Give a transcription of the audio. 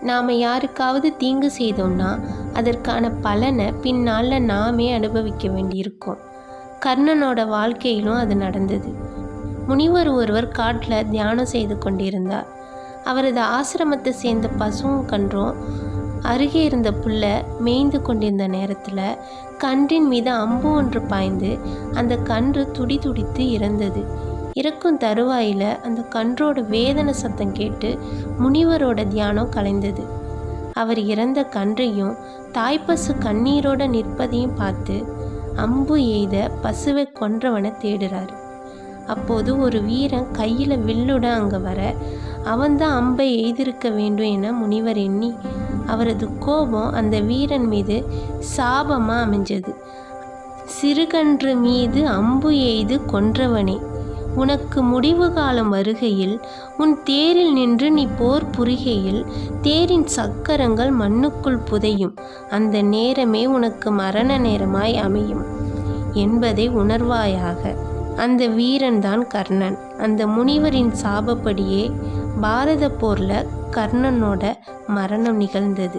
நாம் யாருக்காவது தீங்கு செய்தோம்னா அதற்கான பலனை பின்னால் நாமே அனுபவிக்க வேண்டியிருக்கும். கர்ணனோட வாழ்க்கையிலும் அது நடந்தது. முனிவர் ஒருவர் காட்டில் தியானம் செய்து கொண்டிருந்தார். அவரது ஆசிரமத்தை சேர்ந்த பசுவும் கன்றும் அருகே இருந்த புல்லை மேய்ந்து கொண்டிருந்த நேரத்தில் கன்றின் மீது அம்பு ஒன்று பாய்ந்து அந்த கன்று துடி துடித்து இறந்தது. இறக்கும் தருவாயில் அந்த கன்றோட வேதனை சத்தம் கேட்டு முனிவரோட தியானம் கலைந்தது. அவர் இறந்த கன்றையும் தாய்ப்பசு கண்ணீரோட நிற்பதையும் பார்த்து அம்பு எய்த பசுவை கொன்றவனை தேடுறாரு. அப்போது ஒரு வீரன் கையில் வில்லுட அங்கே வர அவன்தான் அம்பை எய்திருக்க வேண்டும் என முனிவர் எண்ணி அவரது கோபம் அந்த வீரன் மீது சாபமாக அமைஞ்சது. சிறுகன்று மீது அம்பு எய்து கொன்றவனே, உனக்கு முடிவு காலம் வருகையில் உன் தேரில் நின்று நீ போர் புரிகையில் தேரின் சக்கரங்கள் மண்ணுக்குள் புதையும். அந்த நேரமே உனக்கு மரண நேரமாய் அமையும் என்பதை உணர்வாயாக. அந்த வீரன்தான் கர்ணன். அந்த முனிவரின் சாபப்படியே பாரத போரில் கர்ணனோட மரணம் நிகழ்ந்தது.